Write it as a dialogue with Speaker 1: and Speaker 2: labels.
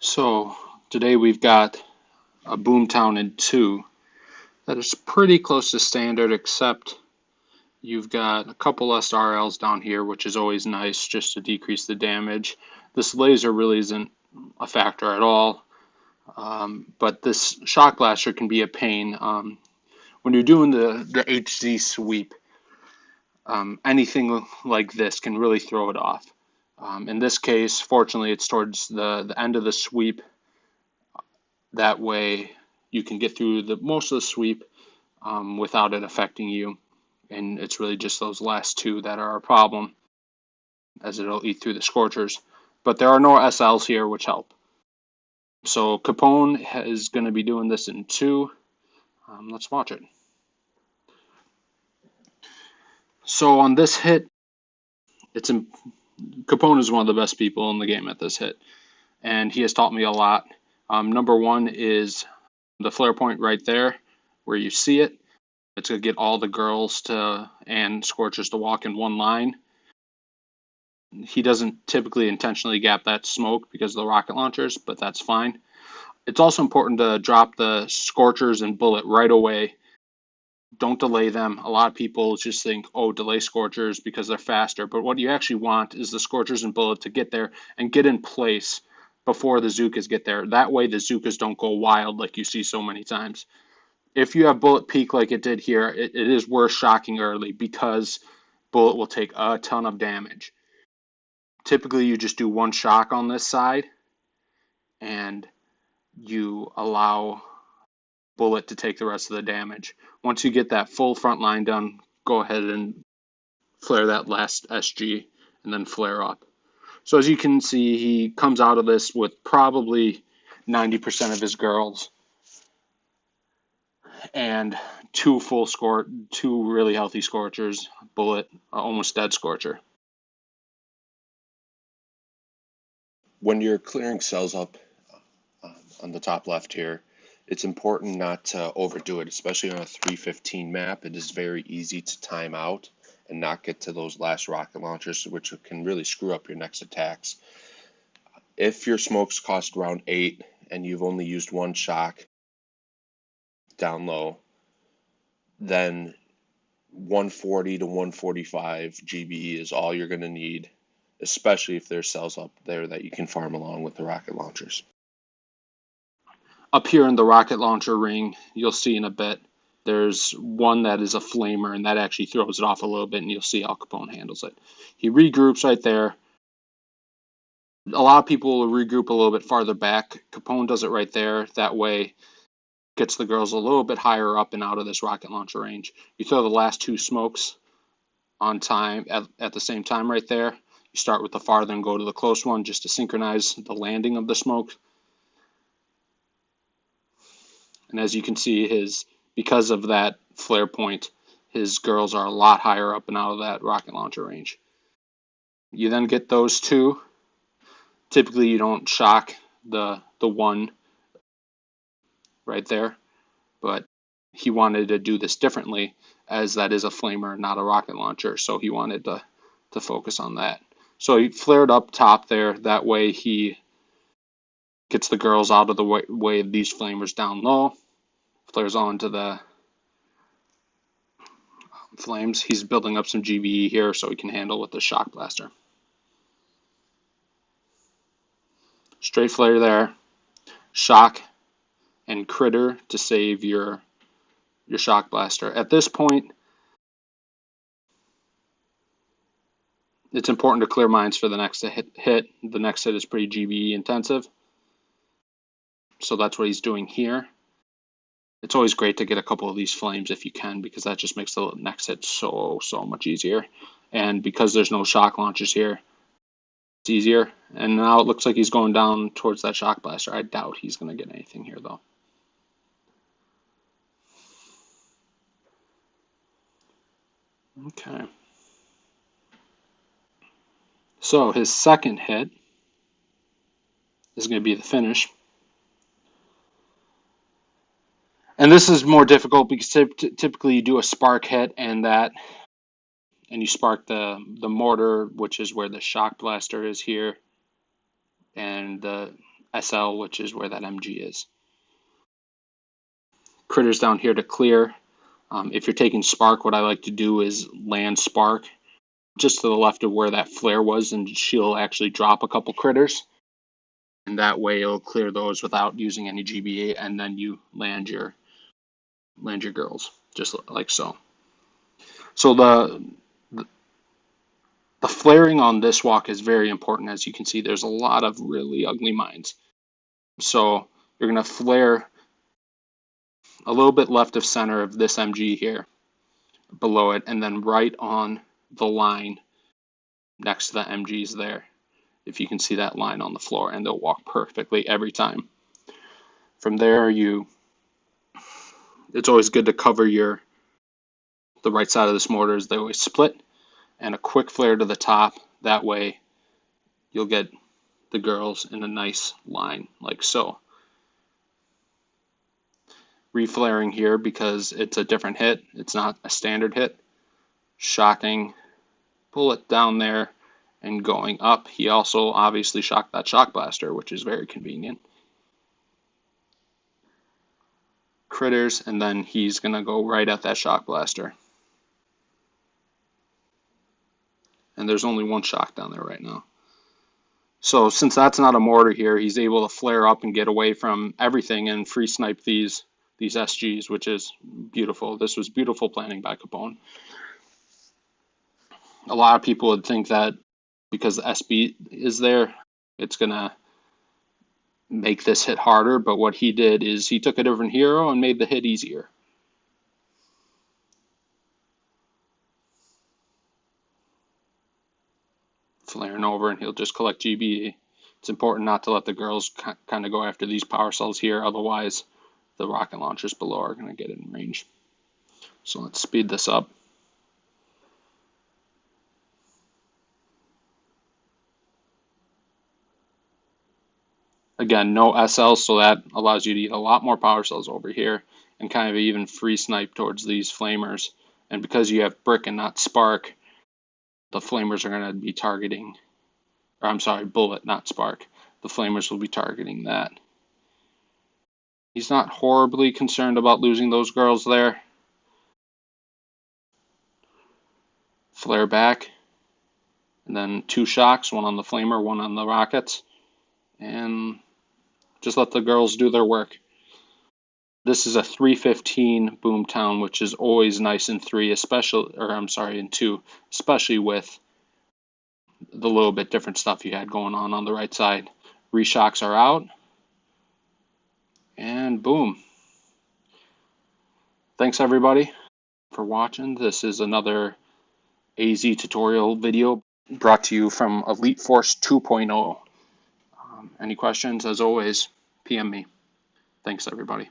Speaker 1: So today we've got a BoomTown in 2 that is pretty close to standard, except you've got a couple less RLs down here, which is always nice just to decrease the damage. This laser really isn't a factor at all, but this shock blaster can be a pain. When you're doing the HZ sweep, anything like this can really throw it off. In this case, fortunately, it's towards the end of the sweep. That way you can get through most of the sweep without it affecting you. And it's really just those last two that are a problem, as it'll eat through the scorchers. But there are no SLs here, which help. So Capone is going to be doing this in 2. Let's watch it. So on this hit, Capone is one of the best people in the game at this hit, and he has taught me a lot. Number one is the flare point right there, where you see it. It's going to get all the girls and scorchers to walk in one line. He doesn't typically intentionally gap that smoke because of the rocket launchers, but that's fine. It's also important to drop the scorchers and bullet right away. Don't delay them. A lot of people just think, oh, delay scorchers because they're faster. But what you actually want is the scorchers and bullet to get there and get in place before the Zookas get there. That way the Zookas don't go wild like you see so many times. If you have bullet peak like it did here, it is worth shocking early because bullet will take a ton of damage. Typically you just do one shock on this side and you allow bullet to take the rest of the damage. Once you get that full front line done, go ahead and flare that last SG and then flare up. So as you can see, he comes out of this with probably 90% of his girls and two really healthy scorchers, bullet, almost dead scorcher.
Speaker 2: When you're clearing cells up on the top left here, it's important not to overdo it, especially on a 315 map. It is very easy to time out and not get to those last rocket launchers, which can really screw up your next attacks. If your smokes cost around 8 and you've only used one shock down low, then 140 to 145 GBE is all you're going to need, especially if there's cells up there that you can farm along with the rocket launchers.
Speaker 1: Up here in the rocket launcher ring, you'll see in a bit, there's one that is a flamer, and that actually throws it off a little bit, and you'll see how Capone handles it. He regroups right there. A lot of people will regroup a little bit farther back. Capone does it right there. That way, gets the girls a little bit higher up and out of this rocket launcher range. You throw the last two smokes on time at the same time right there. You start with the farther and go to the close one just to synchronize the landing of the smoke. And as you can see, because of that flare point, his girls are a lot higher up and out of that rocket launcher range. You then get those two. Typically, you don't shock the one right there, but he wanted to do this differently, as that is a flamer, not a rocket launcher, so he wanted to focus on that. So he flared up top there. That way he gets the girls out of the way of these flamers down low. Flares onto the flames. He's building up some GBE here so he can handle with the shock blaster. Straight flare there. Shock and critter to save your shock blaster. At this point, it's important to clear mines for the next hit. The next hit is pretty GBE intensive, so that's what he's doing here. It's always great to get a couple of these flames if you can, because that just makes the next hit so much easier. And because there's no shock launchers here, it's easier. And now it looks like he's going down towards that shock blaster. I doubt he's going to get anything here, though. Okay. So his second hit is going to be the finish. And this is more difficult because typically you do a spark hit and you spark the mortar, which is where the shock blaster is here, and the SL, which is where that MG is. Critters down here to clear. If you're taking spark, what I like to do is land spark just to the left of where that flare was, and she'll actually drop a couple critters. And that way it'll clear those without using any GBA, and then you land your girls, just like so. So the flaring on this walk is very important. As you can see, there's a lot of really ugly mines. So you're going to flare a little bit left of center of this MG here, below it, and then right on the line next to the MGs there. If you can see that line on the floor, and they'll walk perfectly every time. From there, it's always good to cover the right side of this mortar as they always split, and a quick flare to the top. That way you'll get the girls in a nice line like so. Reflaring here because it's a different hit. It's not a standard hit. Shocking, pull it down there and going up. He also obviously shocked that shock blaster, which is very convenient. Critters, and then he's going to go right at that shock blaster. And there's only one shock down there right now. So since that's not a mortar here, he's able to flare up and get away from everything and free snipe these SGs, which is beautiful. This was beautiful planning by Capone. A lot of people would think that because the SB is there, it's going to make this hit harder, but what he did is he took a different hero and made the hit easier. Flaring over, and he'll just collect GBE. It's important not to let the girls kind of go after these power cells here, otherwise the rocket launchers below are going to get in range. So let's speed this up. Again, no SL, so that allows you to get a lot more power cells over here and kind of even free snipe towards these flamers. And because you have brick and not spark, the flamers are going to be targeting, or I'm sorry, bullet, not spark. The flamers will be targeting that. He's not horribly concerned about losing those girls there. Flare back, and then 2 shocks, one on the flamer, one on the rockets, and just let the girls do their work. This is a 315 BoomTown, which is always nice in 3, especially, or I'm sorry, in 2, especially with the little bit different stuff you had going on the right side. Reshocks are out, and boom. Thanks everybody for watching. This is another AZ tutorial video brought to you from Elite Force 2.0. Any questions, as always, PM me. Thanks everybody.